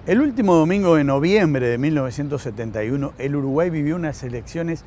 El último domingo de noviembre de 1971, el Uruguay vivió unas elecciones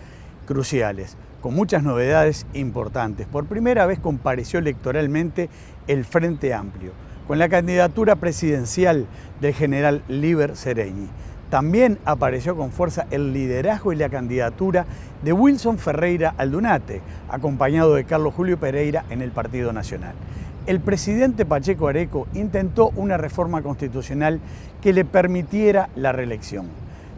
cruciales, con muchas novedades importantes. Por primera vez compareció electoralmente el Frente Amplio, con la candidatura presidencial del general Líber Seregni. También apareció con fuerza el liderazgo y la candidatura de Wilson Ferreira Aldunate, acompañado de Carlos Julio Pereira en el Partido Nacional. El presidente Pacheco Areco intentó una reforma constitucional que le permitiera la reelección.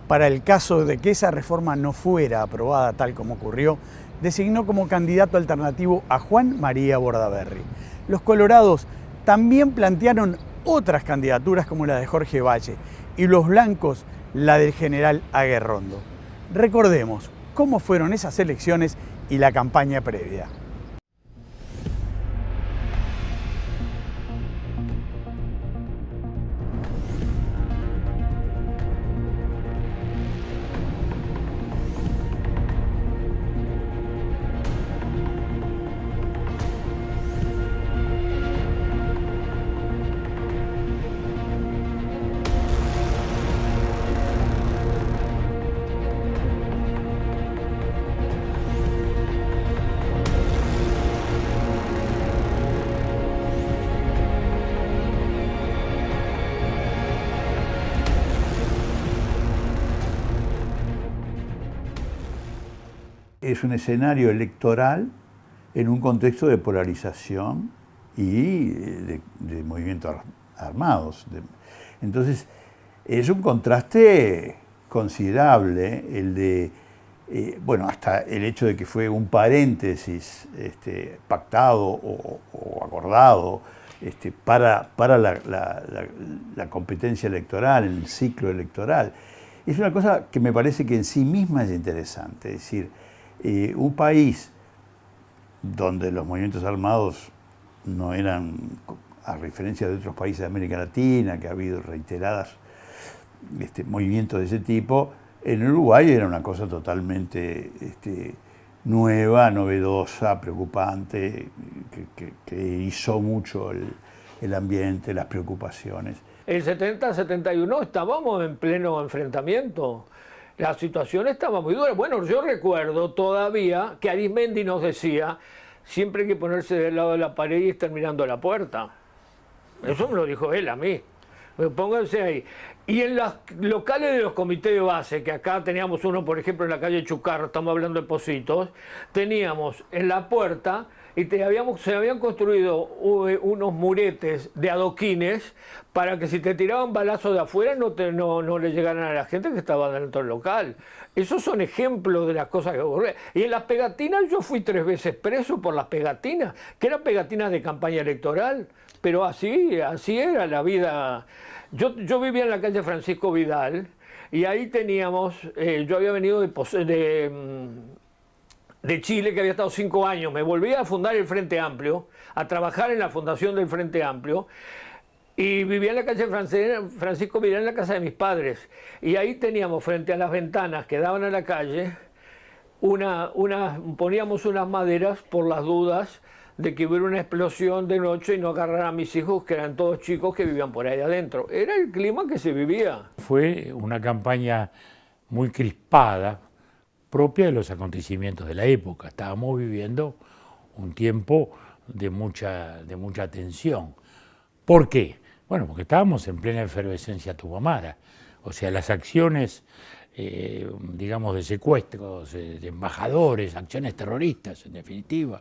Para el caso de que esa reforma no fuera aprobada tal como ocurrió, designó como candidato alternativo a Juan María Bordaberry. Los colorados también plantearon otras candidaturas como la de Jorge Valle y los blancos la del general Aguerrondo. Recordemos cómo fueron esas elecciones y la campaña previa. Es un escenario electoral en un contexto de polarización y de movimientos armados. Entonces, es un contraste considerable el de, bueno, hasta el hecho de que fue un paréntesis pactado o acordado para la competencia electoral, el ciclo electoral. Es una cosa que me parece que en sí misma es interesante, es decir, un país donde los movimientos armados no eran, a diferencia de otros países de América Latina, que ha habido reiteradas movimientos de ese tipo, en Uruguay era una cosa totalmente nueva, novedosa, preocupante, que hizo mucho el ambiente, las preocupaciones. El 70-71 estábamos en pleno enfrentamiento. La situación estaba muy dura. Bueno, yo recuerdo todavía que Arismendi nos decía, siempre hay que ponerse del lado de la pared y estar mirando la puerta. Eso me lo dijo él a mí. Pónganse ahí. Y en los locales de los comités de base, que acá teníamos uno, por ejemplo, en la calle Chucarro, estamos hablando de Pocitos, teníamos en la puerta y se habían construido unos muretes de adoquines para que si te tiraban balazos de afuera no le llegaran a la gente que estaba dentro del local. Esos son ejemplos de las cosas que ocurrieron. Y en las pegatinas yo fui 3 veces preso por las pegatinas, que eran pegatinas de campaña electoral, pero así era la vida. Yo vivía en la calle Francisco Vidal y ahí teníamos, yo había venido de Chile, que había estado 5 años, me volví a fundar el Frente Amplio, a trabajar en la fundación del Frente Amplio, y vivía en la calle Francisco Vidal, en la casa de mis padres, y ahí teníamos frente a las ventanas que daban a la calle, poníamos unas maderas por las dudas de que hubiera una explosión de noche y no agarrar a mis hijos, que eran todos chicos que vivían por ahí adentro. Era el clima que se vivía. Fue una campaña muy crispada, propia de los acontecimientos de la época. Estábamos viviendo un tiempo de mucha tensión. ¿Por qué? Bueno, porque estábamos en plena efervescencia tupamara. O sea, las acciones, digamos, de secuestros de embajadores, acciones terroristas, en definitiva,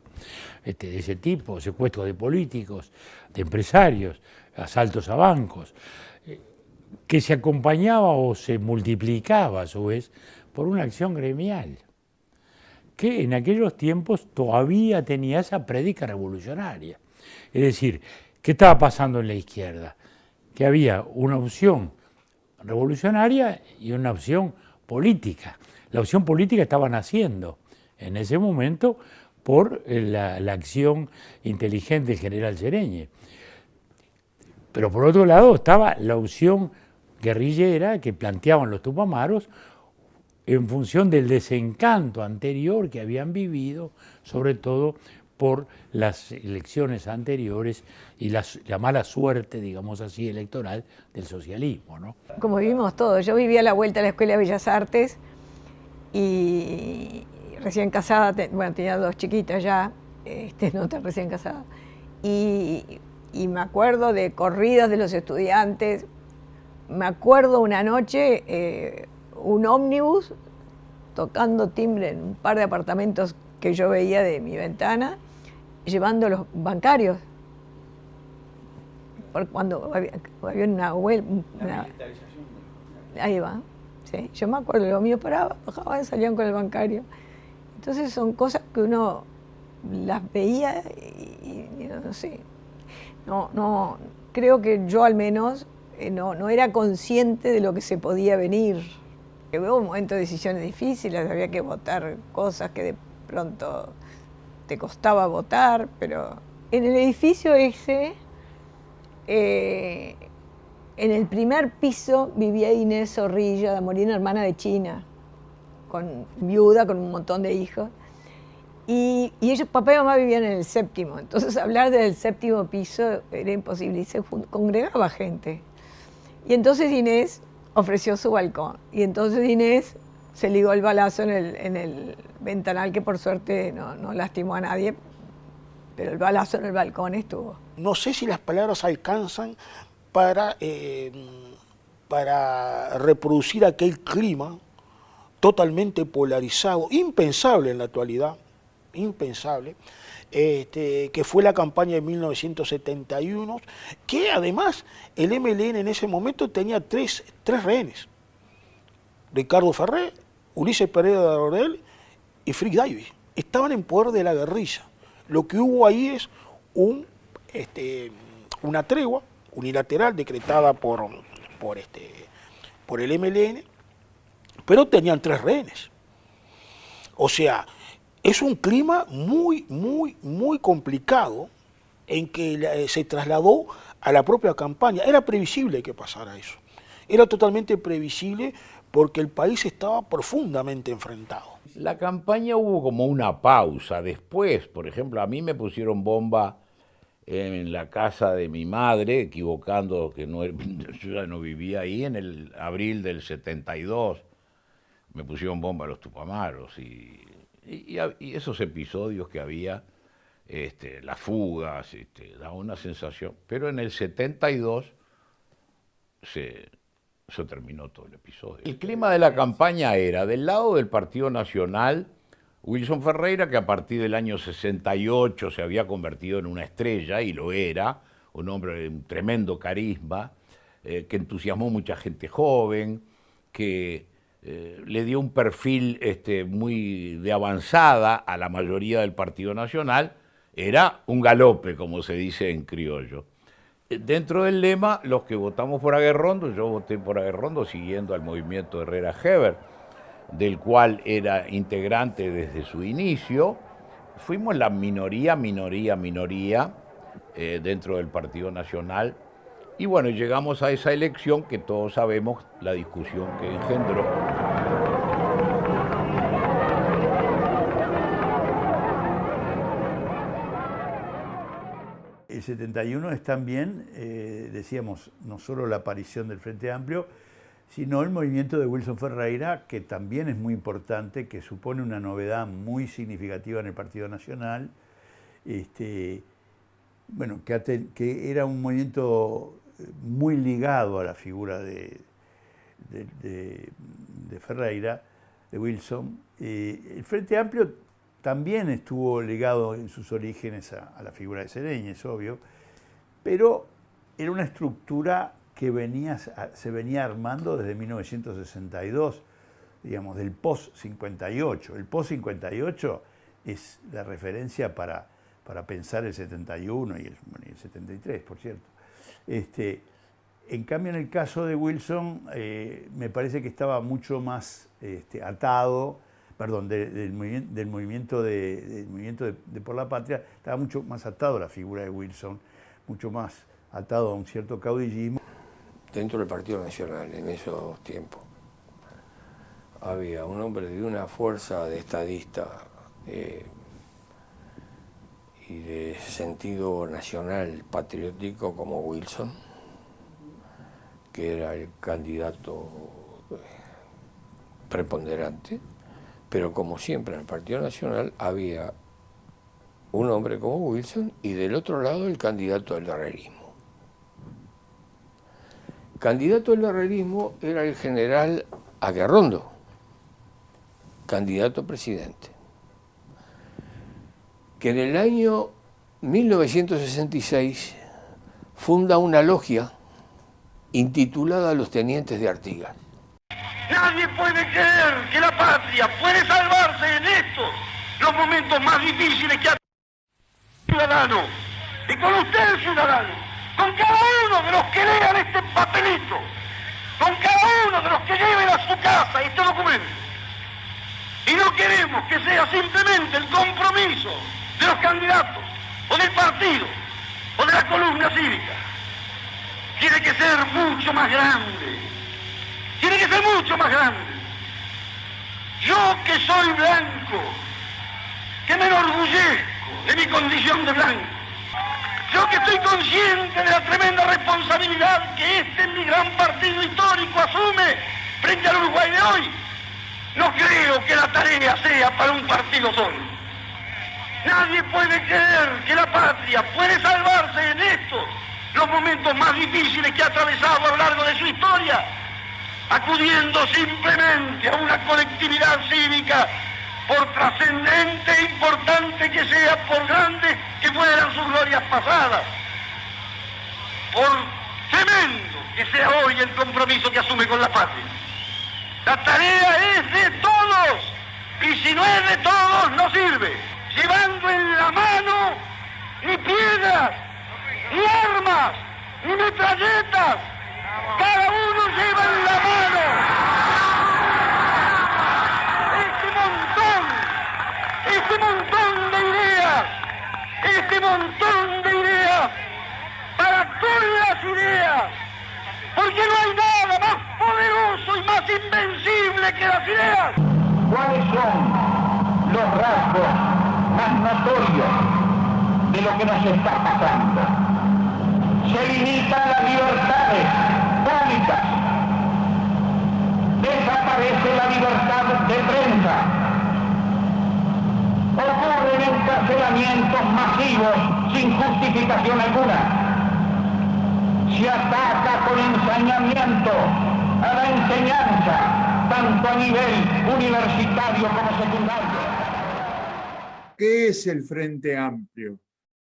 de ese tipo, secuestros de políticos, de empresarios, asaltos a bancos, que se acompañaba o se multiplicaba a su vez por una acción gremial, que en aquellos tiempos todavía tenía esa prédica revolucionaria. Es decir, ¿qué estaba pasando en la izquierda? Que había una opción revolucionaria y una opción política. La opción política estaba naciendo en ese momento por la acción inteligente del general Seregni. Pero por otro lado estaba la opción guerrillera que planteaban los tupamaros en función del desencanto anterior que habían vivido, sobre todo por las elecciones anteriores y la mala suerte, digamos así, electoral del socialismo, ¿no? Como vivimos todos, yo vivía a la vuelta de la Escuela de Bellas Artes y recién casada, bueno, tenía 2 chiquitas ya, no tan recién casada, y me acuerdo de corridas de los estudiantes, me acuerdo una noche un ómnibus tocando timbre en un par de apartamentos que yo veía de mi ventana, llevando los bancarios. Porque cuando había una huelga. Ahí va. Sí. Yo me acuerdo, los míos paraban, bajaban y salían con el bancario. Entonces son cosas que uno las veía y no sé. No, creo que yo al menos no era consciente de lo que se podía venir. Hubo un momento de decisiones difíciles, había que votar cosas que de pronto te costaba votar, pero en el edificio ese, en el primer piso vivía Inés Zorrilla de Molina, hermana de China, viuda, con un montón de hijos. Y ellos, papá y mamá, vivían en el 7º, entonces hablar del 7º piso era imposible y se congregaba gente. Y entonces Inés ofreció su balcón, y entonces Inés se ligó el balazo en el ventanal, que por suerte no lastimó a nadie, pero el balazo en el balcón estuvo. No sé si las palabras alcanzan para reproducir aquel clima totalmente polarizado, impensable en la actualidad, impensable, que fue la campaña de 1971, que además el MLN en ese momento tenía tres rehenes: Ricardo Ferré, Ulises Pereira de Rodel y Frick Davis. Estaban en poder de la guerrilla. Lo que hubo ahí es una tregua unilateral decretada por el MLN, pero tenían 3 rehenes. O sea, es un clima muy, muy, muy complicado en que se trasladó a la propia campaña. Era previsible que pasara eso. Era totalmente previsible porque el país estaba profundamente enfrentado. La campaña hubo como una pausa. Después, por ejemplo, a mí me pusieron bomba en la casa de mi madre, equivocando que no, yo ya no vivía ahí, en el abril del 72. Me pusieron bomba a los Tupamaros y esos episodios que había, las fugas, daba una sensación. Pero en el 72 se terminó todo el episodio. El clima de la campaña era, del lado del Partido Nacional, Wilson Ferreira, que a partir del año 68 se había convertido en una estrella, y lo era, un hombre de un tremendo carisma, que entusiasmó mucha gente joven, que le dio un perfil muy de avanzada a la mayoría del Partido Nacional. Era un galope, como se dice en criollo. Dentro del lema, los que votamos por Aguerrondo, yo voté por Aguerrondo siguiendo al movimiento Herrera-Heber, del cual era integrante desde su inicio. Fuimos la minoría dentro del Partido Nacional. Y bueno, llegamos a esa elección que todos sabemos la discusión que engendró. El 71 es también, decíamos, no solo la aparición del Frente Amplio, sino el movimiento de Wilson Ferreira, que también es muy importante, que supone una novedad muy significativa en el Partido Nacional, bueno, que era un movimiento muy ligado a la figura de Ferreira, de Wilson. El Frente Amplio también estuvo ligado en sus orígenes a la figura de Sereñi, es obvio, pero era una estructura que se venía armando desde 1962, digamos, del post-58. El post-58 es la referencia para pensar el 71 y el 73, por cierto. En cambio, en el caso de Wilson, me parece que estaba mucho más atado, perdón, del movimiento de Por la Patria, estaba mucho más atado a la figura de Wilson, mucho más atado a un cierto caudillismo. Dentro del Partido Nacional, en esos tiempos, había un hombre de una fuerza de estadista y de sentido nacional patriótico como Wilson, que era el candidato preponderante, pero como siempre en el Partido Nacional había un hombre como Wilson y del otro lado el candidato del herrerismo. Candidato del herrerismo era el general Aguerrondo, candidato a presidente, que en el año 1966 funda una logia intitulada Los Tenientes de Artigas. Nadie puede creer que la patria puede salvarse en estos, los momentos más difíciles que ha tenido el ciudadano. Y con usted, ciudadano, con cada uno de los que lean este papelito, con cada uno de los que lleven a su casa este documento. Y no queremos que sea simplemente el compromiso de los candidatos, o del partido, o de la columna cívica. Tiene que ser mucho más grande. Tiene que ser mucho más grande. Yo que soy blanco, que me enorgullezco de mi condición de blanco, yo que estoy consciente de la tremenda responsabilidad que este mi gran partido histórico asume frente al Uruguay de hoy, no creo que la tarea sea para un partido solo. Nadie puede creer que la patria puede salvarse en estos, los momentos más difíciles que ha atravesado a lo largo de su historia, acudiendo simplemente a una colectividad cívica, por trascendente e importante que sea, por grandes que fueran sus glorias pasadas, por tremendo que sea hoy el compromiso que asume con la patria. La tarea es de todos, y si no es de todos, no sirve. Llevando en la mano ni piedras, ni armas, ni metralletas, cada uno lleva en la mano este montón de ideas, para todas las ideas, porque no hay nada más poderoso y más invencible que las ideas. ¿Cuáles son los rasgos más notorios de lo que nos está pasando? Se limitan las libertades públicas, desaparece la libertad de prensa, ocurren encarcelamientos masivos sin justificación alguna, se ataca con ensañamiento a la enseñanza, tanto a nivel universitario como secundario. ¿Qué es el Frente Amplio?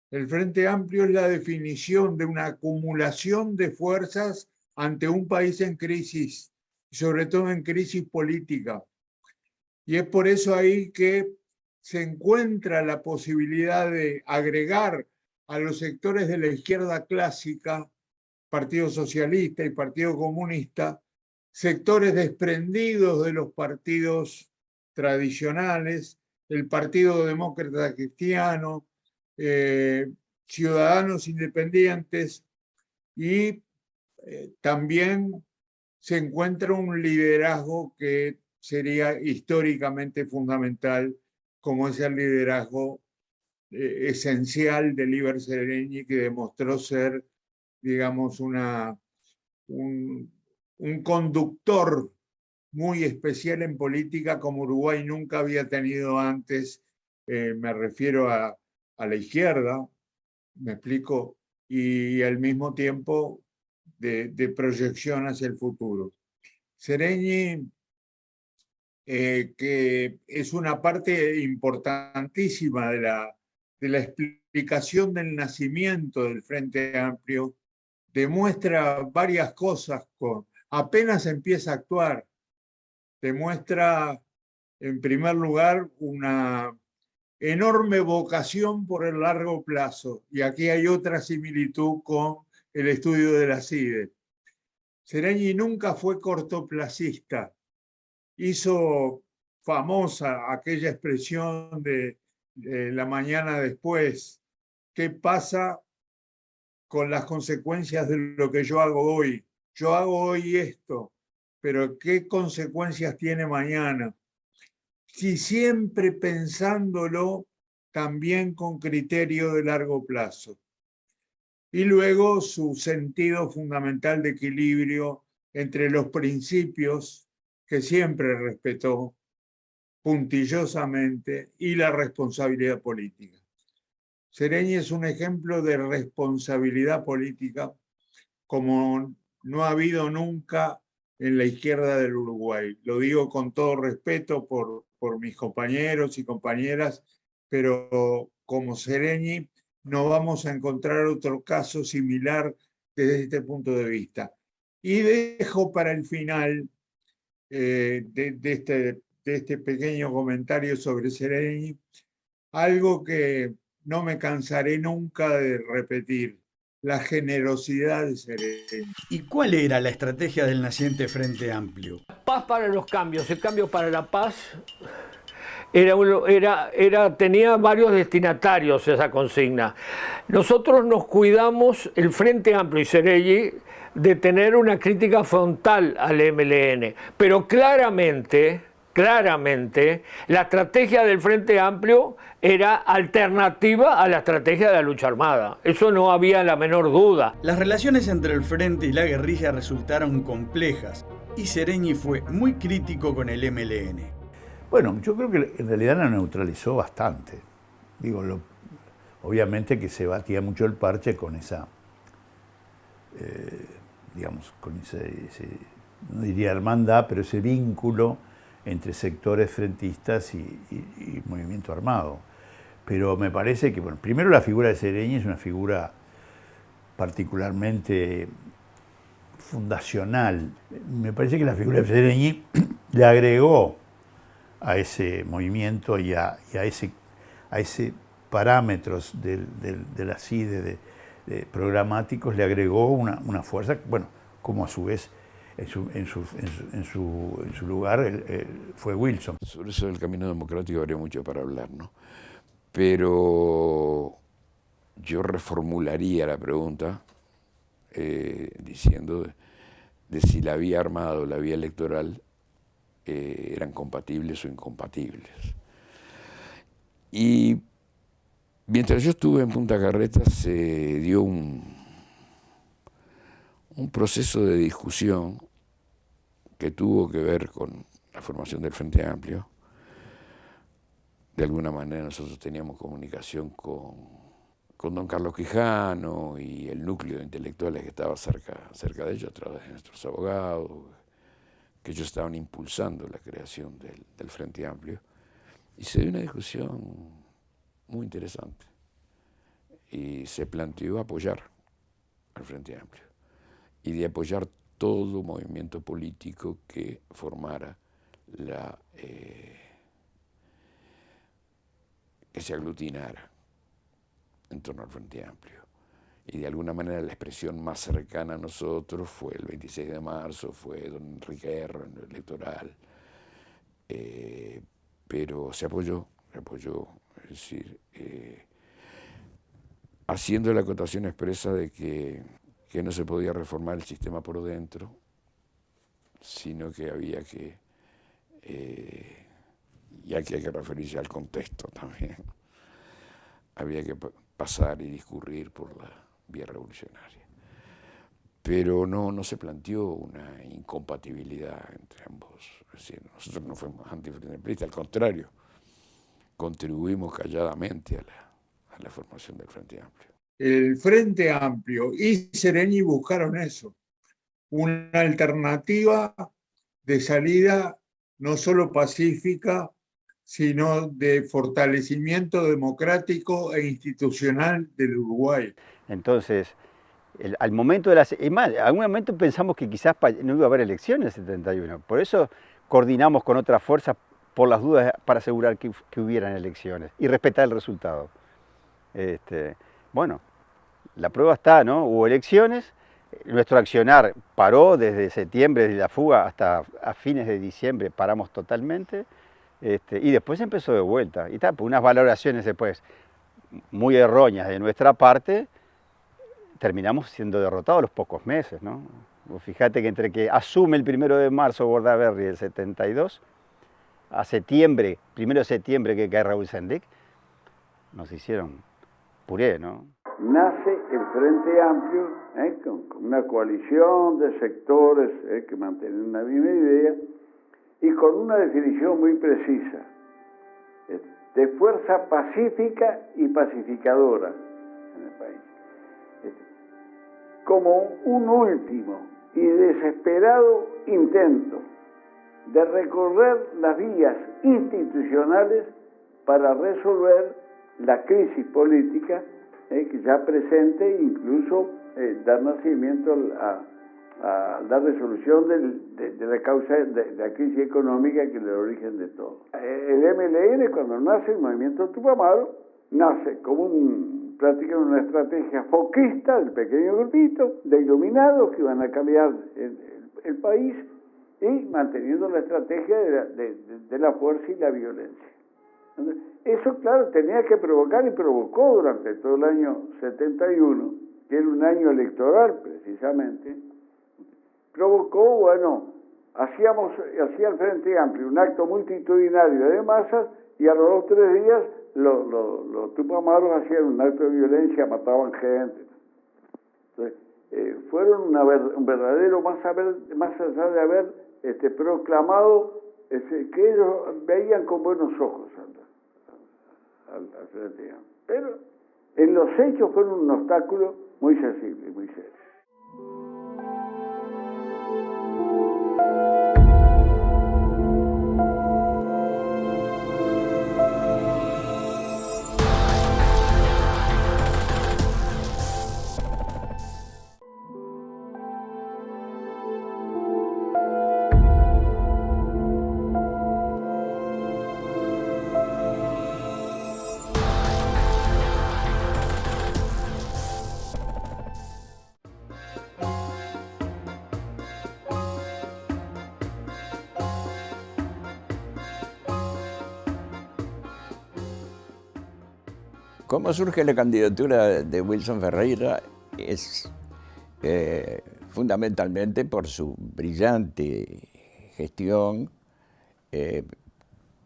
El Frente Amplio es la definición de una acumulación de fuerzas ante un país en crisis, sobre todo en crisis política. Y es por eso ahí que se encuentra la posibilidad de agregar a los sectores de la izquierda clásica, Partido Socialista y Partido Comunista, sectores desprendidos de los partidos tradicionales, el Partido Demócrata Cristiano, ciudadanos independientes, y también se encuentra un liderazgo que sería históricamente fundamental, como es el liderazgo esencial de Líber Seregni, que demostró ser, digamos, un conductor muy especial en política como Uruguay nunca había tenido antes. Me refiero a la izquierda, me explico, y al mismo tiempo de proyección hacia el futuro. Seregni, que es una parte importantísima de la explicación del nacimiento del Frente Amplio, demuestra varias cosas. Apenas empieza a actuar, demuestra, en primer lugar, una enorme vocación por el largo plazo. Y aquí hay otra similitud con el estudio de la CIDE. Seregni nunca fue cortoplacista. Hizo famosa aquella expresión de la mañana después. ¿Qué pasa con las consecuencias de lo que yo hago hoy? Yo hago hoy esto, pero ¿qué consecuencias tiene mañana? Si siempre pensándolo también con criterio de largo plazo. Y luego su sentido fundamental de equilibrio entre los principios que siempre respetó puntillosamente y la responsabilidad política. Seregni es un ejemplo de responsabilidad política como no ha habido nunca en la izquierda del Uruguay. Lo digo con todo respeto por mis compañeros y compañeras, pero como Seregni no vamos a encontrar otro caso similar desde este punto de vista. Y dejo para el final de este pequeño comentario sobre Seregni algo que no me cansaré nunca de repetir: la generosidad de Seregni. ¿Y cuál era la estrategia del naciente Frente Amplio? Paz para los cambios, el cambio para la paz tenía varios destinatarios esa consigna. Nosotros nos cuidamos, el Frente Amplio y Seregni, de tener una crítica frontal al MLN, pero claramente la estrategia del Frente Amplio era alternativa a la estrategia de la lucha armada. Eso no había la menor duda. Las relaciones entre el Frente y la guerrilla resultaron complejas y Seregni fue muy crítico con el MLN. Bueno, yo creo que en realidad la neutralizó bastante. Digo, obviamente que se batía mucho el parche con esa, digamos, con ese, no diría hermandad, pero ese vínculo entre sectores frentistas y movimiento armado. Pero me parece que, bueno, primero la figura de Seregni es una figura particularmente fundacional. Me parece que la figura de Seregni le agregó a ese movimiento y a ese parámetros de la CIDE de programáticos, le agregó una fuerza, bueno, como a su vez en su lugar fue Wilson. Sobre eso del camino democrático habría mucho para hablar, ¿no? Pero yo reformularía la pregunta diciendo de si la vía armada o la vía electoral eran compatibles o incompatibles. Y mientras yo estuve en Punta Carretas se dio un proceso de discusión que tuvo que ver con la formación del Frente Amplio. De alguna manera nosotros teníamos comunicación con don Carlos Quijano y el núcleo de intelectuales que estaba cerca de ellos a través de nuestros abogados, que ellos estaban impulsando la creación del Frente Amplio. Y se dio una discusión muy interesante y se planteó apoyar al Frente Amplio y de apoyar todo movimiento político que formara que se aglutinara en torno al Frente Amplio. Y de alguna manera la expresión más cercana a nosotros fue el 26 de marzo, fue don Enrique Erro en lo electoral, pero se apoyó, es decir, haciendo la acotación expresa de que no se podía reformar el sistema por dentro, sino que había que, y aquí hay que referirse al contexto también, había que pasar y discurrir por la vía revolucionaria. Pero no se planteó una incompatibilidad entre ambos. Es decir, nosotros no fuimos antifrentemplistas, al contrario, contribuimos calladamente a la formación del Frente Amplio. El Frente Amplio y Seregni buscaron eso, una alternativa de salida no solo pacífica, sino de fortalecimiento democrático e institucional del Uruguay. Entonces, al momento de las... Es más, en algún momento pensamos que quizás no iba a haber elecciones en el 71. Por eso coordinamos con otras fuerzas por las dudas para asegurar que hubieran elecciones y respetar el resultado. Bueno, la prueba está, ¿no? Hubo elecciones, nuestro accionar paró desde septiembre, desde la fuga hasta a fines de diciembre, paramos totalmente, y después empezó de vuelta. Y por unas valoraciones después muy erróneas de nuestra parte, terminamos siendo derrotados a los pocos meses, ¿no? Fíjate que entre que asume el 1 de marzo Bordaberry del 72, a septiembre, 1 de septiembre que cae Raúl Sendic, nos hicieron puré, ¿no? Nace el Frente Amplio, con una coalición de sectores que mantienen una misma idea y con una definición muy precisa de fuerza pacífica y pacificadora en el país. Como un último y desesperado intento de recorrer las vías institucionales para resolver la crisis política que ya presente e incluso dar nacimiento a la resolución de la causa de la crisis económica que es el origen de todo. El MLN, cuando nace el movimiento Tupamaro, nace como prácticamente una estrategia foquista del pequeño grupito de iluminados que van a cambiar el país y manteniendo la estrategia de la fuerza y la violencia. Entonces, eso, claro, tenía que provocar y provocó durante todo el año 71, que era un año electoral precisamente, provocó, bueno, hacía el Frente Amplio un acto multitudinario de masas y a los 2 o 3 días los tupamaros hacían un acto de violencia, mataban gente. Entonces, fueron un verdadero, más allá de haber proclamado que ellos veían con buenos ojos al Frente Amplio. Pero en los hechos fueron un obstáculo muy sensible y muy serio. ¿Cómo surge la candidatura de Wilson Ferreira? Es fundamentalmente por su brillante gestión,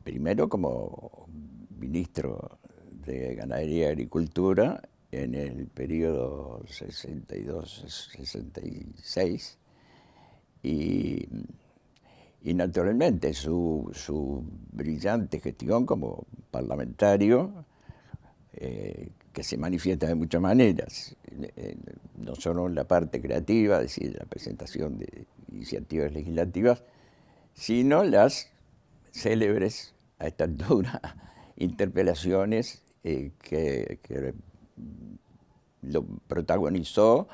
primero como ministro de Ganadería y Agricultura en el periodo 62-66 y naturalmente su brillante gestión como parlamentario, que se manifiesta de muchas maneras, no solo en la parte creativa, es decir, la presentación de iniciativas legislativas, sino las célebres, a esta altura, interpelaciones que lo protagonizó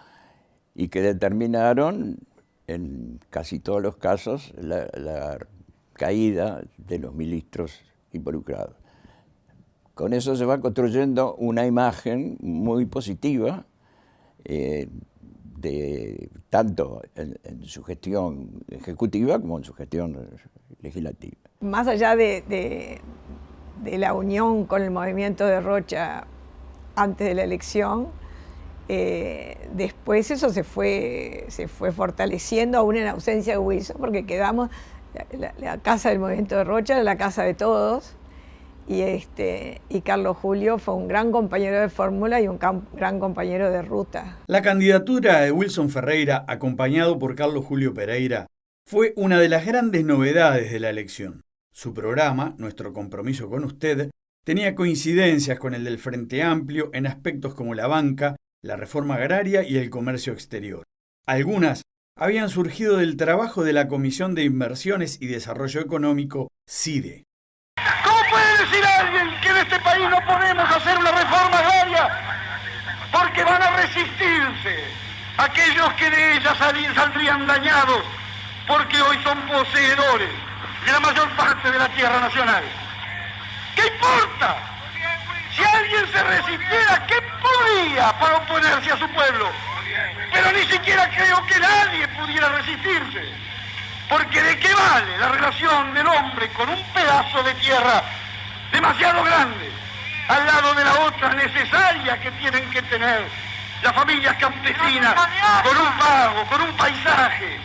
y que determinaron, en casi todos los casos, la caída de los ministros involucrados. Con eso se va construyendo una imagen muy positiva, tanto en su gestión ejecutiva como en su gestión legislativa. Más allá de la unión con el movimiento de Rocha antes de la elección, después eso se fue fortaleciendo aún en ausencia de Wilson, porque quedamos, la casa del movimiento de Rocha era la casa de todos. Y Carlos Julio fue un gran compañero de fórmula y un gran compañero de ruta. La candidatura de Wilson Ferreira, acompañado por Carlos Julio Pereira, fue una de las grandes novedades de la elección. Su programa, Nuestro Compromiso con Usted, tenía coincidencias con el del Frente Amplio en aspectos como la banca, la reforma agraria y el comercio exterior. Algunas habían surgido del trabajo de la Comisión de Inversiones y Desarrollo Económico, CIDE. ¿Cómo puede decir alguien que en este país no podemos hacer una reforma agraria? Porque van a resistirse aquellos que de ella saldrían dañados, porque hoy son poseedores de la mayor parte de la tierra nacional. ¿Qué importa? Si alguien se resistiera, ¿qué podría para oponerse a su pueblo? Pero ni siquiera creo que nadie pudiera resistirse. Porque ¿de qué vale la relación del hombre con un pedazo de tierra demasiado grande al lado de la otra necesaria que tienen que tener las familias campesinas con un pago, con un paisaje,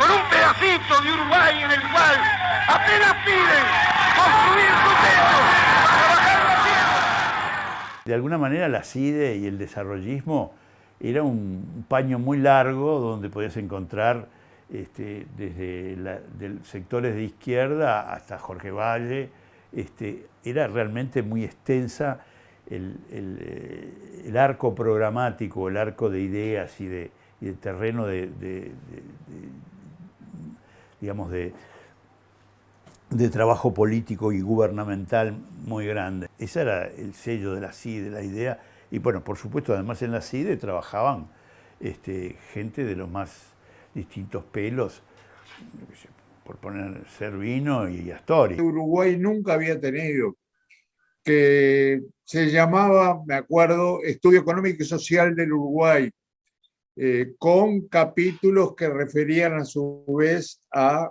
con un pedacito de Uruguay en el cual apenas piden construir su techo, trabajar la tierra? De alguna manera la CIDE y el desarrollismo era un paño muy largo donde podías encontrar desde sectores de izquierda hasta Jorge Valle. Era realmente muy extensa el arco programático, el arco de ideas y de terreno digamos, de trabajo político y gubernamental muy grande. Ese era el sello de la CIDE, la idea. Y bueno, por supuesto, además en la CIDE trabajaban gente de los más distintos pelos, por poner Servino y Astori. Uruguay nunca había tenido, que se llamaba, me acuerdo, Estudio Económico y Social del Uruguay, con capítulos que referían a su vez a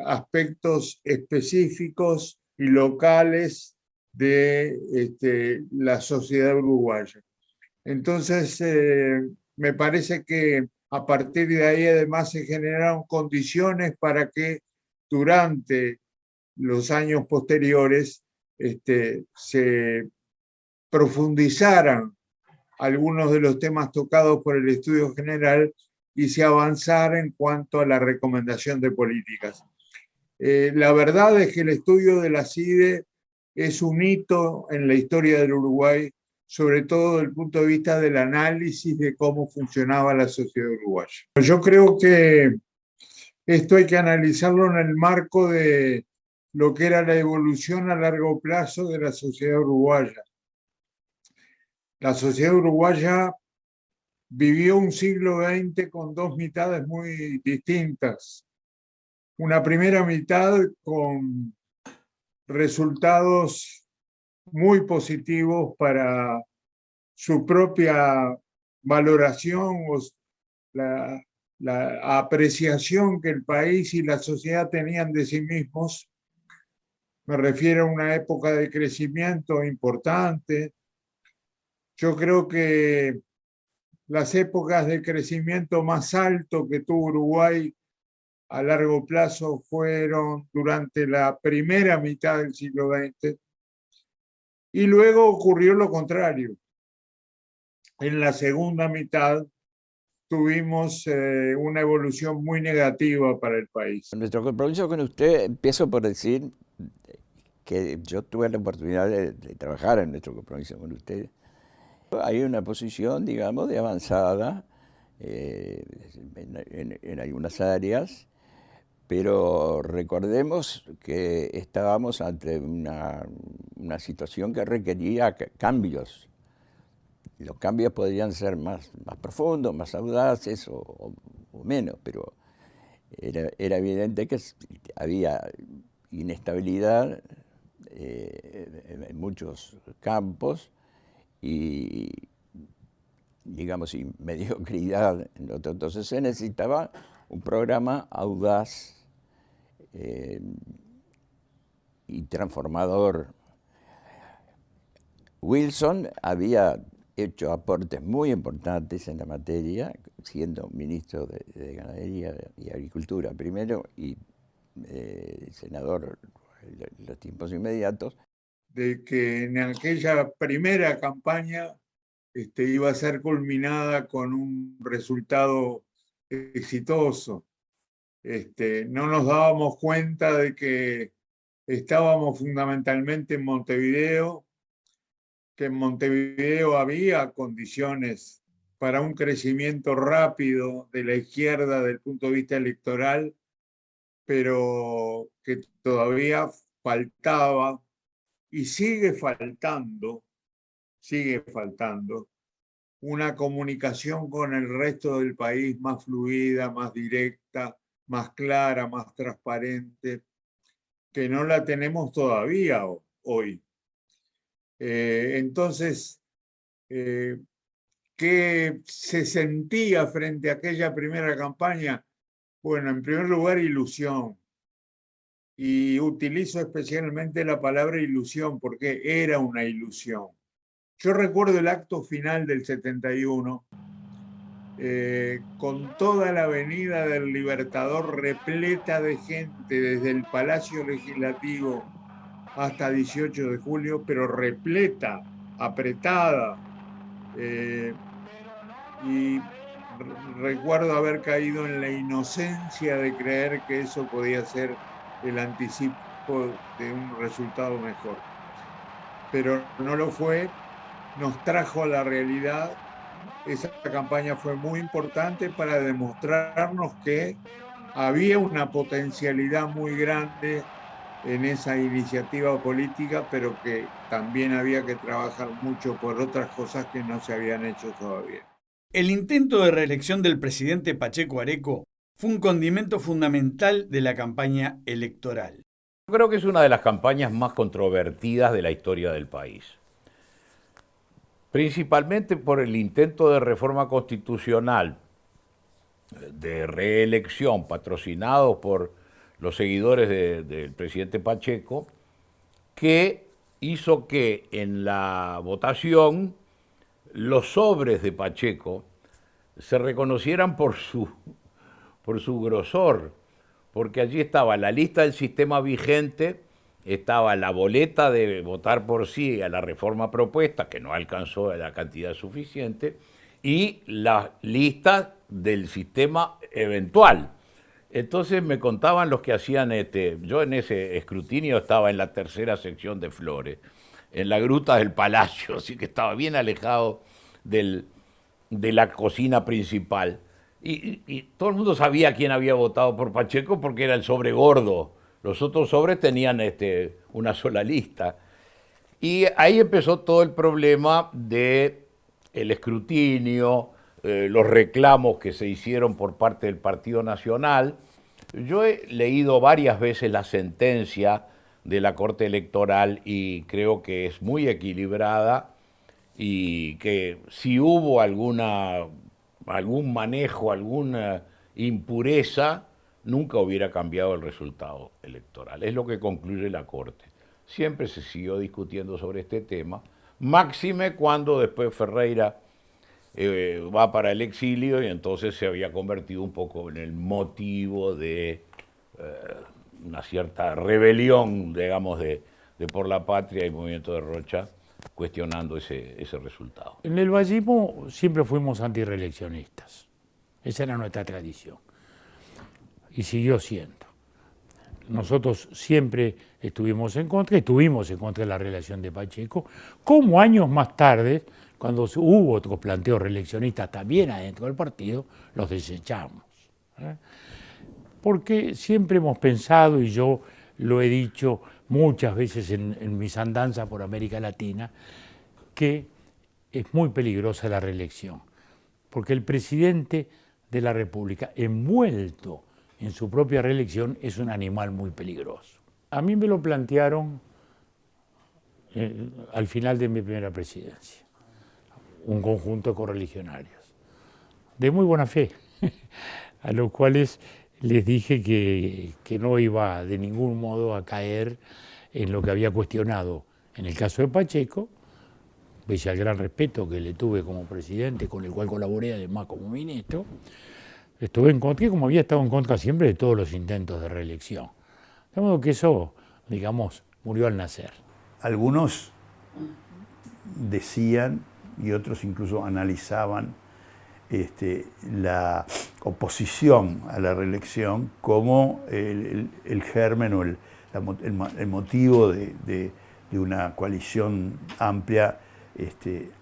aspectos específicos y locales de la sociedad uruguaya. Entonces, me parece que a partir de ahí además se generaron condiciones para que durante los años posteriores se profundizaran algunos de los temas tocados por el estudio general y se avanzara en cuanto a la recomendación de políticas. La verdad es que el estudio de la CIDE es un hito en la historia del Uruguay, sobre todo desde el punto de vista del análisis de cómo funcionaba la sociedad uruguaya. Yo creo que esto hay que analizarlo en el marco de lo que era la evolución a largo plazo de la sociedad uruguaya. La sociedad uruguaya vivió un siglo XX con dos mitades muy distintas. Una primera mitad con resultados muy positivos para su propia valoración o la apreciación que el país y la sociedad tenían de sí mismos. Me refiero a una época de crecimiento importante. Yo creo que las épocas de crecimiento más alto que tuvo Uruguay a largo plazo fueron durante la primera mitad del siglo XX, y luego ocurrió lo contrario. En la segunda mitad tuvimos una evolución muy negativa para el país. Nuestro compromiso con usted, empiezo por decir que yo tuve la oportunidad de trabajar en nuestro compromiso con usted. Hay una posición, digamos, de avanzada en algunas áreas, pero recordemos que estábamos ante una situación que requería cambios. Los cambios podrían ser más profundos, más audaces o menos, pero era evidente que había inestabilidad en muchos campos y, digamos, y mediocridad en otros. Entonces se necesitaba un programa audaz y transformador. Wilson había hecho aportes muy importantes en la materia, siendo ministro de Ganadería y Agricultura primero y senador en los tiempos inmediatos. De que en aquella primera campaña iba a ser culminada con un resultado exitoso. No nos dábamos cuenta de que estábamos fundamentalmente en Montevideo, que en Montevideo había condiciones para un crecimiento rápido de la izquierda desde el punto de vista electoral, pero que todavía faltaba y sigue faltando una comunicación con el resto del país más fluida, más directa, más clara, más transparente, que no la tenemos todavía hoy. Entonces, ¿qué se sentía frente a aquella primera campaña? Bueno, en primer lugar, ilusión. Y utilizo especialmente la palabra ilusión porque era una ilusión. Yo recuerdo el acto final del 71, con toda la avenida del Libertador repleta de gente, desde el Palacio Legislativo hasta 18 de julio, pero repleta apretada. Y recuerdo haber caído en la inocencia de creer que eso podía ser el anticipo de un resultado mejor. Pero no lo fue, nos trajo a la realidad. Esa campaña fue muy importante para demostrarnos que había una potencialidad muy grande en esa iniciativa política, pero que también había que trabajar mucho por otras cosas que no se habían hecho todavía. El intento de reelección del presidente Pacheco Areco fue un condimento fundamental de la campaña electoral. Creo que es una de las campañas más controvertidas de la historia del país. Principalmente por el intento de reforma constitucional, de reelección, patrocinado por los seguidores del presidente Pacheco, que hizo que en la votación los sobres de Pacheco se reconocieran por su grosor, porque allí estaba la lista del sistema vigente, estaba la boleta de votar por sí a la reforma propuesta, que no alcanzó la cantidad suficiente, y la lista del sistema eventual. Entonces me contaban los que hacían, yo en ese escrutinio estaba en la tercera sección de Flores, en la gruta del Palacio, así que estaba bien alejado de la cocina principal. Y todo el mundo sabía quién había votado por Pacheco porque era el sobre gordo. Los otros sobres tenían una sola lista. Y ahí empezó todo el problema del escrutinio, los reclamos que se hicieron por parte del Partido Nacional. Yo he leído varias veces la sentencia de la Corte Electoral y creo que es muy equilibrada y que si hubo algún manejo, alguna impureza, nunca hubiera cambiado el resultado electoral. Es lo que concluye la Corte. Siempre se siguió discutiendo sobre este tema, máxime cuando después Ferreira va para el exilio y entonces se había convertido un poco en el motivo de una cierta rebelión, digamos, de Por la Patria y Movimiento de Rocha, cuestionando ese resultado. En el vallismo siempre fuimos antirreeleccionistas. Esa era nuestra tradición. Y siguió siendo. Nosotros siempre estuvimos en contra de la reelección de Pacheco, como años más tarde, cuando hubo otros planteos reeleccionistas también adentro del partido, los desechamos. Porque siempre hemos pensado, y yo lo he dicho muchas veces en mis andanzas por América Latina, que es muy peligrosa la reelección, porque el presidente de la República, envuelto en su propia reelección, es un animal muy peligroso. A mí me lo plantearon al final de mi primera presidencia, un conjunto de correligionarios, de muy buena fe, a los cuales les dije que no iba de ningún modo a caer en lo que había cuestionado en el caso de Pacheco, pese al gran respeto que le tuve como presidente, con el cual colaboré además como ministro. Estuve en contra, como había estado en contra siempre de todos los intentos de reelección. De modo que eso, digamos, murió al nacer. Algunos decían, y otros incluso analizaban, la oposición a la reelección como el germen o el motivo de una coalición amplia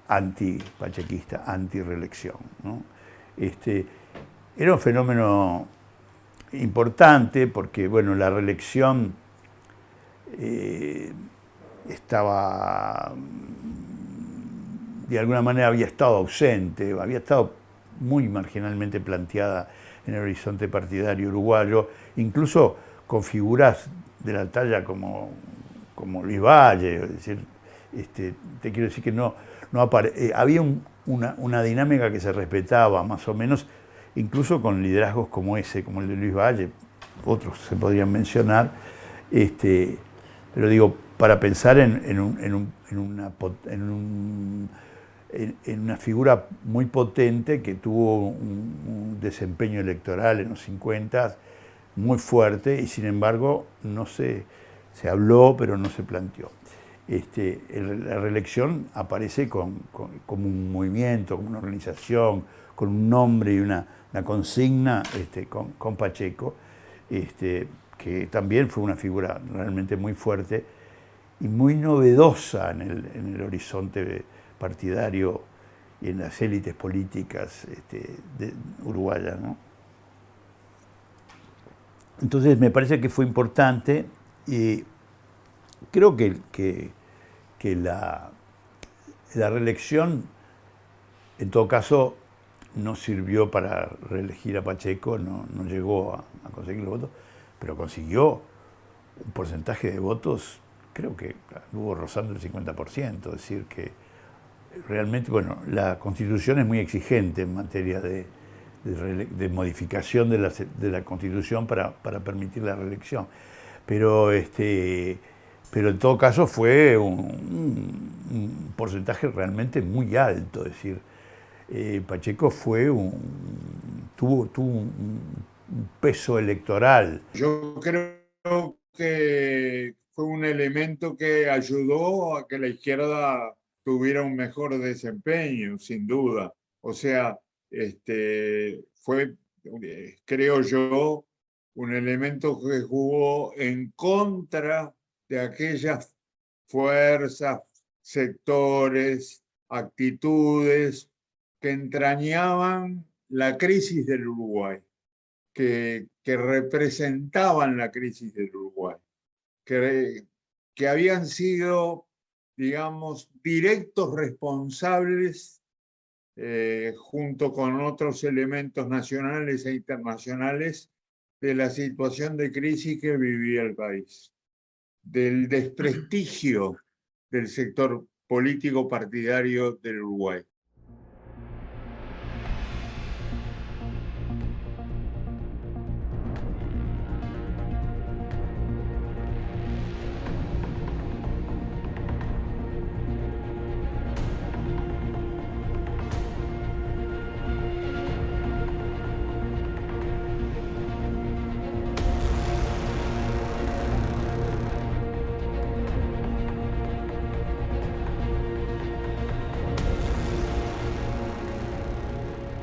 anti-pachequista, anti-reelección, ¿no? Era un fenómeno importante porque, bueno, la reelección estaba, de alguna manera había estado ausente, había estado muy marginalmente planteada en el horizonte partidario uruguayo, incluso con figuras de la talla como Luis Valle, es decir, te quiero decir que había una dinámica que se respetaba más o menos, incluso con liderazgos como ese, como el de Luis Valle, otros se podrían mencionar, pero digo, para pensar en una figura muy potente que tuvo un desempeño electoral en los 50 muy fuerte y sin embargo no se habló, pero no se planteó. la reelección aparece como un movimiento, como una organización, con un nombre y una consigna con Pacheco, que también fue una figura realmente muy fuerte y muy novedosa en el horizonte partidario y en las élites políticas uruguayas, ¿no? Entonces me parece que fue importante y creo que la reelección, en todo caso, no sirvió para reelegir a Pacheco, no llegó a conseguir los votos, pero consiguió un porcentaje de votos, creo que estuvo rozando el 50%, es decir, que realmente, bueno, la Constitución es muy exigente en materia de modificación de la Constitución para permitir la reelección, pero en todo caso fue un porcentaje realmente muy alto, es decir, Pacheco tuvo un peso electoral. Yo creo que fue un elemento que ayudó a que la izquierda tuviera un mejor desempeño, sin duda. O sea, fue, creo yo, un elemento que jugó en contra de aquellas fuerzas, sectores, actitudes que entrañaban la crisis del Uruguay, que representaban la crisis del Uruguay, que habían sido, digamos, directos responsables, junto con otros elementos nacionales e internacionales, de la situación de crisis que vivía el país, del desprestigio del sector político partidario del Uruguay.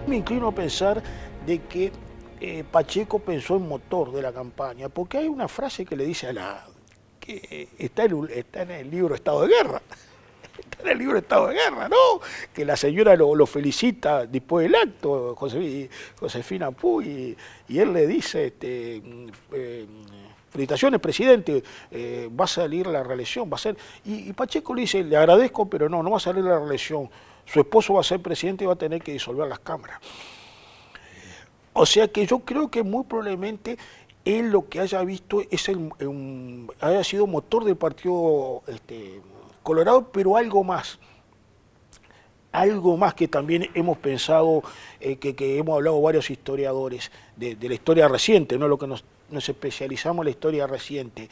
Me inclino a pensar de que Pacheco pensó en motor de la campaña, porque hay una frase que le dice que está en el libro Estado de Guerra. Está en el libro Estado de Guerra, ¿no? Que la señora lo felicita después del acto, Josefina Puy, y él le dice, felicitaciones, presidente, va a salir la reelección, va a ser... Y Pacheco le dice, le agradezco, pero no va a salir la reelección. Su esposo va a ser presidente y va a tener que disolver las cámaras. O sea que yo creo que muy probablemente él lo que haya visto es haya sido motor del Partido Colorado, pero algo más que también hemos pensado, que hemos hablado varios historiadores de la historia reciente, no lo que nos especializamos en la historia reciente.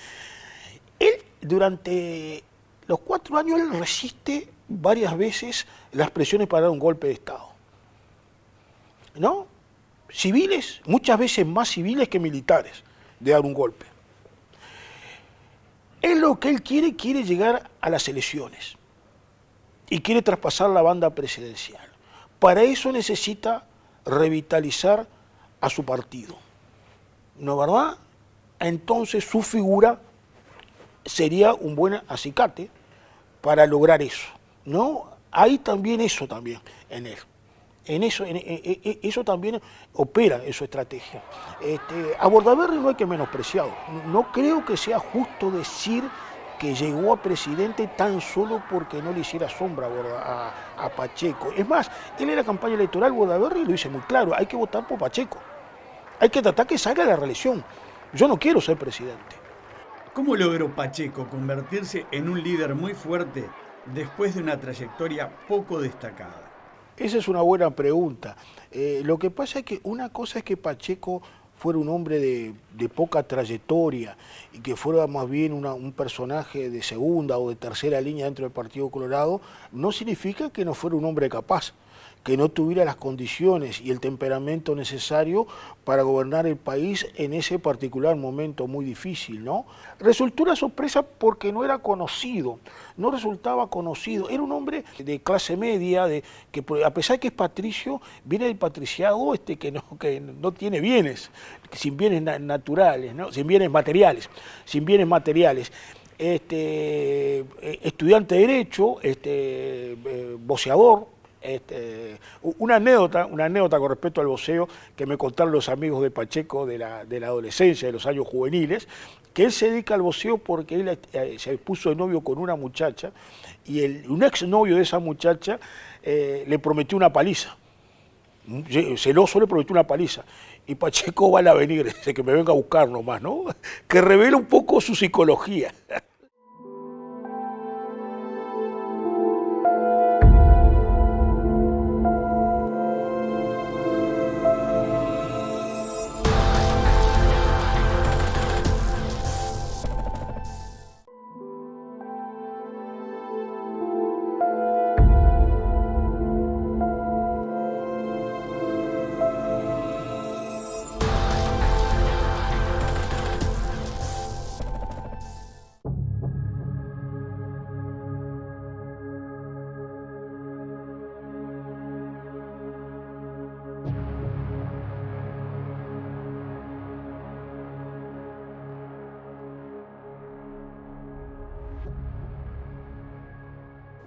Él durante los 4 años él resiste varias veces las presiones para dar un golpe de Estado, ¿no? Civiles, muchas veces más civiles que militares, de dar un golpe. Es lo que él quiere llegar a las elecciones y quiere traspasar la banda presidencial. Para eso necesita revitalizar a su partido, ¿no es verdad? Entonces su figura sería un buen acicate para lograr eso, ¿no? Hay también eso también en él. Eso también opera en su estrategia. A Bordaberry no hay que menospreciarlo. No creo que sea justo decir que llegó a presidente tan solo porque no le hiciera sombra a Pacheco. Es más, él en la campaña electoral, Bordaberry lo dice muy claro, hay que votar por Pacheco. Hay que tratar que salga la reelección. Yo no quiero ser presidente. ¿Cómo logró Pacheco convertirse en un líder muy fuerte después de una trayectoria poco destacada? Esa es una buena pregunta. Lo que pasa es que una cosa es que Pacheco fuera un hombre de poca trayectoria y que fuera más bien un personaje de segunda o de tercera línea dentro del Partido Colorado, no significa que no fuera un hombre capaz. que no tuviera las condiciones y el temperamento necesario para gobernar el país en ese particular momento muy difícil, ¿no? Resultó una sorpresa porque no era conocido, no resultaba conocido. Era un hombre de clase media, que a pesar de que es patricio, viene del patriciado que no tiene bienes, sin bienes naturales, ¿no? Sin bienes materiales, estudiante de Derecho, voceador. Una anécdota con respecto al voceo que me contaron los amigos de Pacheco de la adolescencia, de los años juveniles, que él se dedica al voceo porque él se puso de novio con una muchacha y un exnovio de esa muchacha le prometió una paliza. Celoso le prometió una paliza. Y Pacheco va a la avenida, dice que me venga a buscar nomás, ¿no? Que revela un poco su psicología.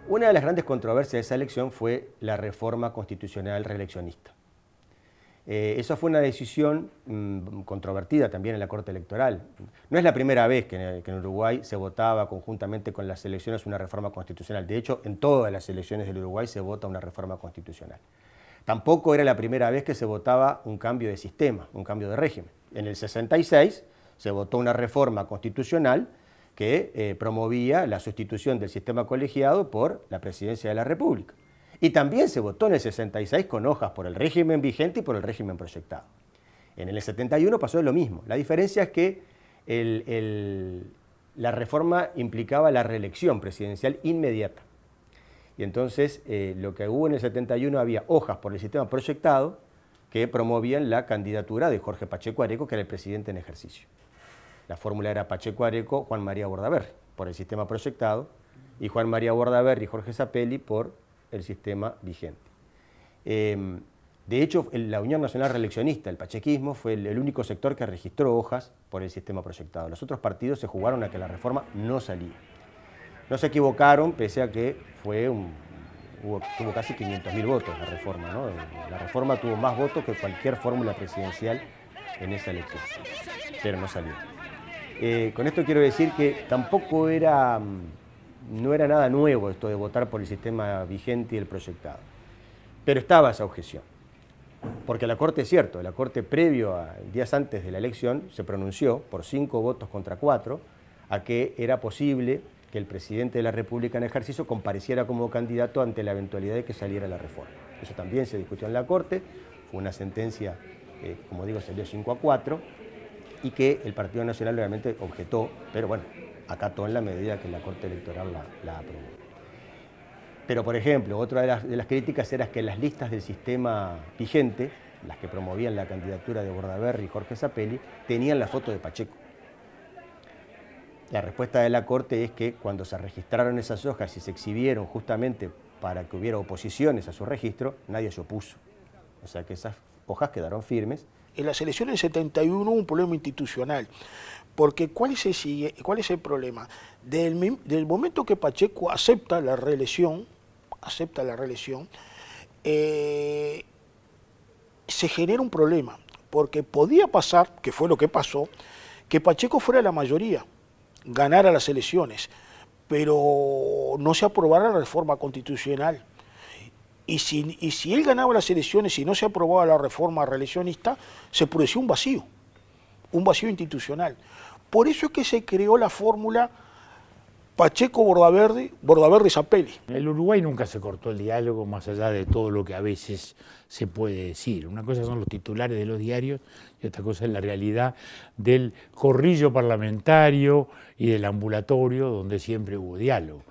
Una de las grandes controversias de esa elección fue la reforma constitucional reeleccionista. Eso fue una decisión controvertida también en la Corte Electoral. No es la primera vez que en Uruguay se votaba conjuntamente con las elecciones una reforma constitucional. De hecho, en todas las elecciones del Uruguay se vota una reforma constitucional. Tampoco era la primera vez que se votaba un cambio de sistema, un cambio de régimen. En el 66 se votó una reforma constitucional que promovía la sustitución del sistema colegiado por la presidencia de la República. Y también se votó en el 66 con hojas por el régimen vigente y por el régimen proyectado. En el 71 pasó lo mismo. La diferencia es que la reforma implicaba la reelección presidencial inmediata. Y entonces lo que hubo en el 71 había hojas por el sistema proyectado que promovían la candidatura de Jorge Pacheco Areco, que era el presidente en ejercicio. La fórmula era Pacheco Areco, Juan María Bordaberry, por el sistema proyectado, y Juan María Bordaberry y Jorge Zapelli por el sistema vigente. De hecho, la Unión Nacional Reeleccionista, el pachequismo, fue el único sector que registró hojas por el sistema proyectado. Los otros partidos se jugaron a que la reforma no salía. No se equivocaron, pese a que tuvo casi 500.000 votos la reforma, ¿no? La reforma tuvo más votos que cualquier fórmula presidencial en esa elección, pero no salió. Con esto quiero decir que tampoco no era nada nuevo esto de votar por el sistema vigente y el proyectado. Pero estaba esa objeción. Porque la Corte, es cierto, la Corte previo a días antes de la elección se pronunció por 5 votos contra 4 a que era posible que el presidente de la República en ejercicio compareciera como candidato ante la eventualidad de que saliera la reforma. Eso también se discutió en la Corte, fue una sentencia, como digo, salió 5-4, y que el Partido Nacional realmente objetó, pero bueno, acató en la medida que la Corte Electoral la aprobó. Pero, por ejemplo, otra de las críticas era que las listas del sistema vigente, las que promovían la candidatura de Bordaberry y Jorge Zapelli, tenían la foto de Pacheco. La respuesta de la Corte es que cuando se registraron esas hojas y se exhibieron justamente para que hubiera oposiciones a su registro, nadie se opuso. O sea que esas hojas quedaron firmes. En las elecciones del 71 hubo un problema institucional, porque ¿cuál es el problema? Del momento que Pacheco acepta la reelección, se genera un problema, porque podía pasar, que fue lo que pasó, que Pacheco fuera la mayoría, ganara las elecciones, pero no se aprobara la reforma constitucional. Y si él ganaba las elecciones y no se aprobaba la reforma reeleccionista, se producía un vacío institucional. Por eso es que se creó la fórmula Pacheco-Bordaberry-Zapelli. En el Uruguay nunca se cortó el diálogo, más allá de todo lo que a veces se puede decir. Una cosa son los titulares de los diarios y otra cosa es la realidad del corrillo parlamentario y del ambulatorio, donde siempre hubo diálogo.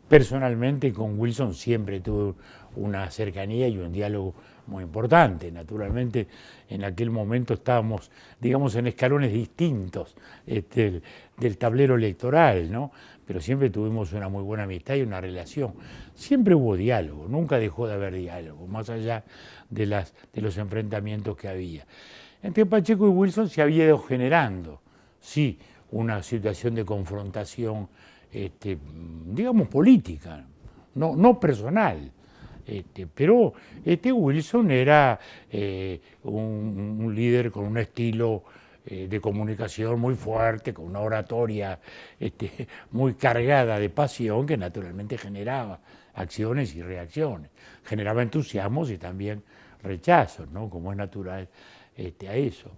Personalmente con Wilson siempre tuve una cercanía y un diálogo muy importante. Naturalmente, en aquel momento estábamos, digamos, en escalones distintos del tablero electoral, ¿no? Pero siempre tuvimos una muy buena amistad y una relación. Siempre hubo diálogo, nunca dejó de haber diálogo, más allá de los enfrentamientos que había. Entre Pacheco y Wilson se había ido generando, sí, una situación de confrontación, digamos, política, no personal. Pero Wilson era un líder con un estilo de comunicación muy fuerte, con una oratoria muy cargada de pasión que naturalmente generaba acciones y reacciones, generaba entusiasmos y también rechazos, ¿no? Como es natural a eso.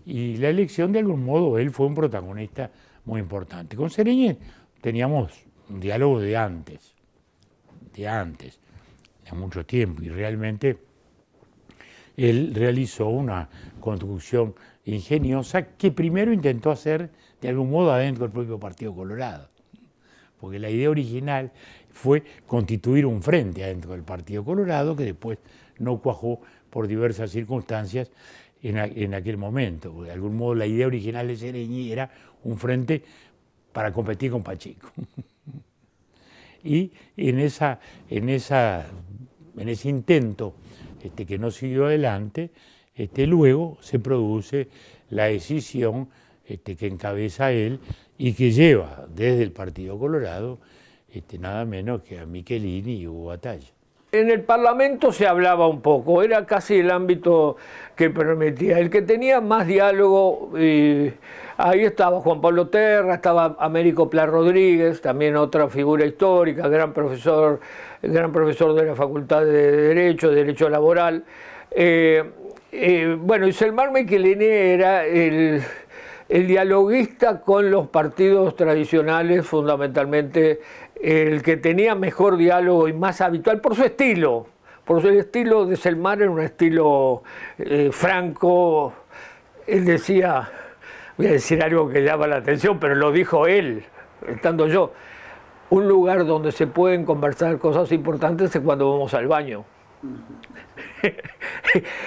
Y la elección, de algún modo, él fue un protagonista muy importante. Con Sereñi teníamos un diálogo de antes, de mucho tiempo, y realmente él realizó una construcción ingeniosa que primero intentó hacer de algún modo adentro del propio Partido Colorado, porque la idea original fue constituir un frente adentro del Partido Colorado que después no cuajó por diversas circunstancias en aquel momento, porque de algún modo la idea original de Sereñi era un frente para competir con Pacheco. Y en ese intento que no siguió adelante, luego se produce la decisión que encabeza él y que lleva desde el Partido Colorado nada menos que a Michelini y Hugo Batalla. En el Parlamento se hablaba un poco, era casi el ámbito que permitía. El que tenía más diálogo, ahí estaba Juan Pablo Terra, estaba Américo Pla Rodríguez, también otra figura histórica, gran profesor de la Facultad de Derecho Laboral. Bueno, y Selmar Michelini era el dialoguista con los partidos tradicionales, fundamentalmente el que tenía mejor diálogo y más habitual por su estilo. Por el estilo de Selmar era un estilo franco. Él decía, voy a decir algo que llama la atención, pero lo dijo él, estando yo, un lugar donde se pueden conversar cosas importantes es cuando vamos al baño.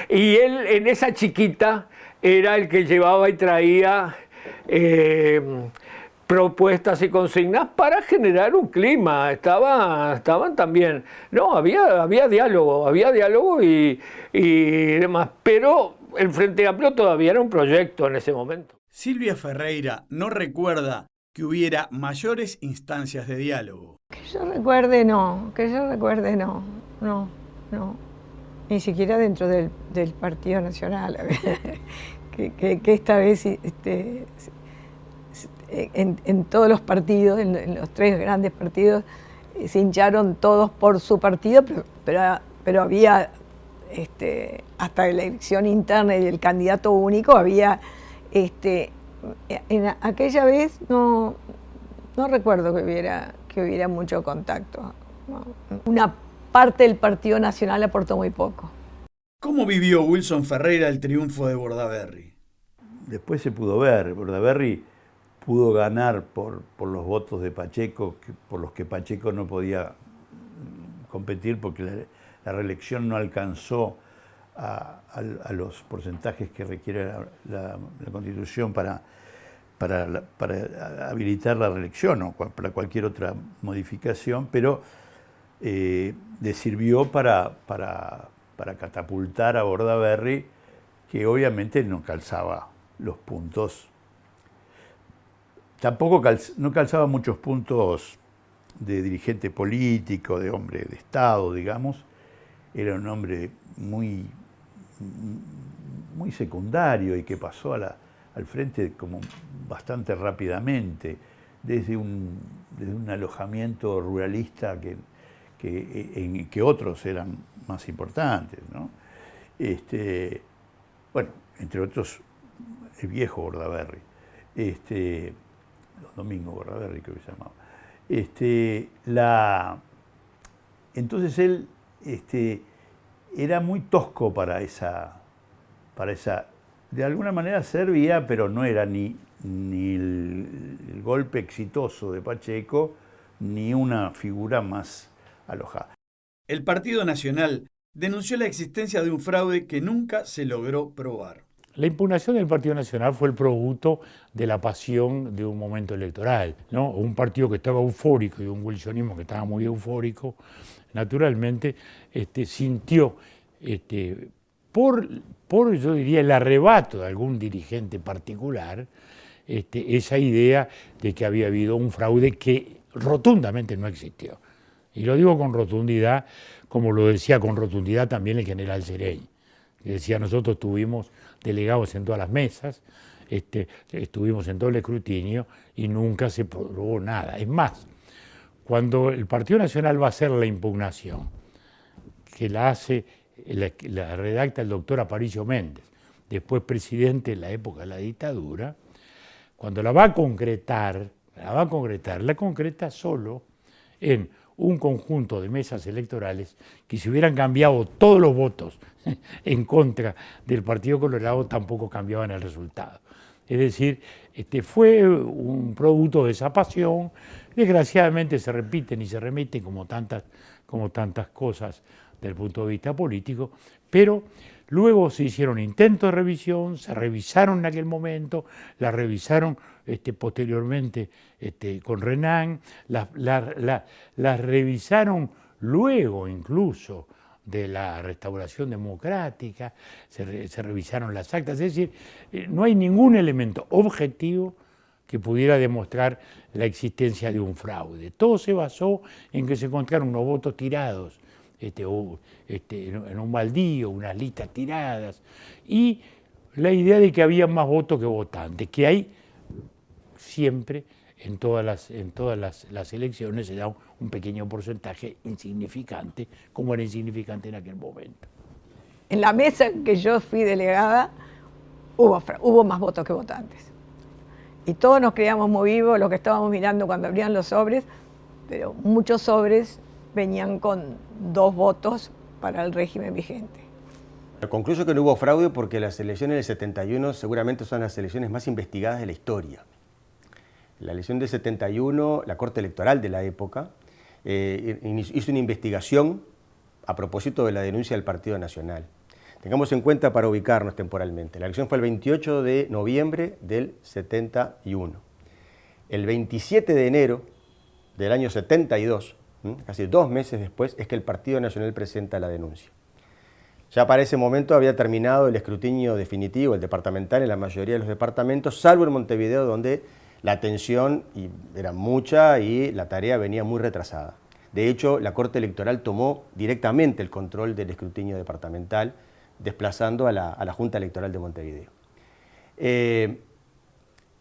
Y él en esa chiquita era el que llevaba y traía propuestas y consignas para generar un clima. Estaban también, no, había diálogo y demás, pero el Frente Amplio todavía era un proyecto en ese momento. Silvia Ferreira no recuerda que hubiera mayores instancias de diálogo. Que yo recuerde no, ni siquiera dentro del Partido Nacional, que esta vez en todos los partidos, en los tres grandes partidos, se hincharon todos por su partido, pero había, hasta la elección interna y el candidato único, había, en aquella vez no recuerdo que hubiera mucho contacto. No. Una parte del Partido Nacional aportó muy poco. ¿Cómo vivió Wilson Ferreira el triunfo de Bordaberry? Después se pudo ver, Bordaberry pudo ganar por los votos de Pacheco, por los que Pacheco no podía competir porque la reelección no alcanzó a los porcentajes que requiere la Constitución para habilitar la reelección o para cualquier otra modificación, pero le sirvió para catapultar a Bordaberry, que obviamente no calzaba los puntos. Tampoco no calzaba muchos puntos de dirigente político, de hombre de Estado, digamos. Era un hombre muy secundario y que pasó al frente como bastante rápidamente, desde un alojamiento ruralista en que otros eran más importantes, ¿no? Bueno, entre otros, el viejo Bordaberry. Domingo Bordaberry, creo que se llamaba. Entonces él era muy tosco para esa, de alguna manera servía, pero no era ni el golpe exitoso de Pacheco, ni una figura más alojada. el Partido Nacional denunció la existencia de un fraude que nunca se logró probar. La impugnación del Partido Nacional fue el producto de la pasión de un momento electoral, ¿no? Un partido que estaba eufórico y un wilsonismo que estaba muy eufórico, naturalmente sintió, por yo diría el arrebato de algún dirigente particular, esa idea de que había habido un fraude que rotundamente no existió. Y lo digo con rotundidad, como lo decía con rotundidad también el general Serey, que decía: nosotros tuvimos delegados en todas las mesas, estuvimos en todo el escrutinio y nunca se probó nada. Es más, cuando el Partido Nacional va a hacer la impugnación, que la redacta el doctor Aparicio Méndez, después presidente en la época de la dictadura, cuando la va a concretar, la concreta solo en un conjunto de mesas electorales que si hubieran cambiado todos los votos en contra del Partido Colorado tampoco cambiaban el resultado. Es decir, fue un producto de esa pasión. Desgraciadamente se repiten y se remiten como tantas cosas desde el punto de vista político, pero luego se hicieron intentos de revisión, se revisaron en aquel momento, las revisaron posteriormente con Renan, las revisaron luego incluso de la restauración democrática, se revisaron las actas, es decir, no hay ningún elemento objetivo que pudiera demostrar la existencia de un fraude. Todo se basó en que se encontraron unos votos tirados en un baldío, unas listas tiradas, y la idea de que había más votos que votantes, que hay siempre en todas las elecciones se da un pequeño porcentaje insignificante, como era insignificante en aquel momento. En la mesa en que yo fui delegada hubo más votos que votantes. Y todos nos creíamos muy vivos, lo que estábamos mirando cuando abrían los sobres, pero muchos sobres venían con 2 votos para el régimen vigente. Concluyo que no hubo fraude porque las elecciones del 71 seguramente son las elecciones más investigadas de la historia. La elección del 71, la Corte Electoral de la época, hizo una investigación a propósito de la denuncia del Partido Nacional. Tengamos en cuenta para ubicarnos temporalmente. La elección fue el 28 de noviembre del 71. El 27 de enero del año 72, casi 2 meses después, es que el Partido Nacional presenta la denuncia. Ya para ese momento había terminado el escrutinio definitivo, el departamental, en la mayoría de los departamentos, salvo en Montevideo, donde la tensión era mucha y la tarea venía muy retrasada. De hecho, la Corte Electoral tomó directamente el control del escrutinio departamental, desplazando a la Junta Electoral de Montevideo.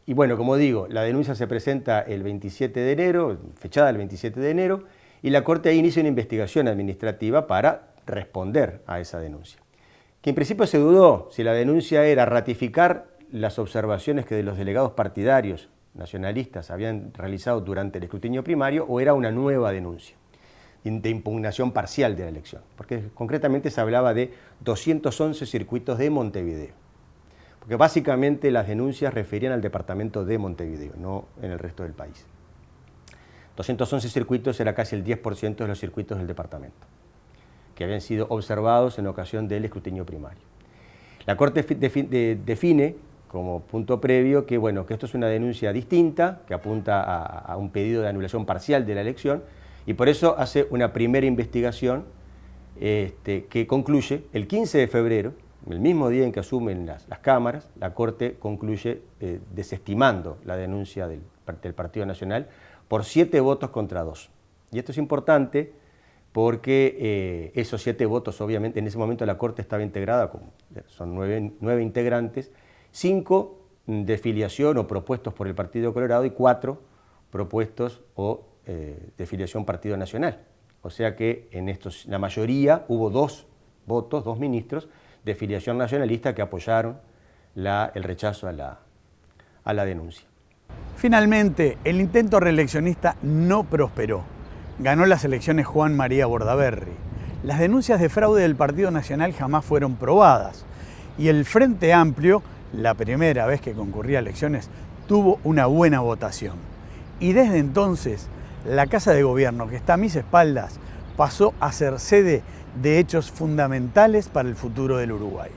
Y bueno, como digo, la denuncia se presenta el 27 de enero, fechada el 27 de enero, y la Corte ahí inicia una investigación administrativa para responder a esa denuncia. Que en principio se dudó si la denuncia era ratificar las observaciones que de los delegados partidarios nacionalistas habían realizado durante el escrutinio primario o era una nueva denuncia de impugnación parcial de la elección, porque concretamente se hablaba de 211 circuitos de Montevideo, porque básicamente las denuncias referían al departamento de Montevideo, no en el resto del país. 211 circuitos era casi el 10% de los circuitos del departamento, que habían sido observados en ocasión del escrutinio primario. La Corte define como punto previo que, bueno, que esto es una denuncia distinta, que apunta a un pedido de anulación parcial de la elección, y por eso hace una primera investigación que concluye el 15 de febrero, el mismo día en que asumen las cámaras. La Corte concluye desestimando la denuncia del Partido Nacional por 7 votos contra 2. Y esto es importante porque esos 7 votos, obviamente, en ese momento la Corte estaba integrada, son 9 integrantes, 5 de filiación o propuestos por el Partido Colorado y 4 propuestos o de filiación Partido Nacional. O sea que en estos, la mayoría hubo 2 votos, 2 ministros de filiación nacionalista que apoyaron el rechazo a la denuncia. Finalmente, el intento reeleccionista no prosperó. Ganó las elecciones Juan María Bordaberry. Las denuncias de fraude del Partido Nacional jamás fueron probadas y el Frente Amplio, la primera vez que concurría a elecciones, tuvo una buena votación. Y desde entonces, la Casa de Gobierno, que está a mis espaldas, pasó a ser sede de hechos fundamentales para el futuro del Uruguay.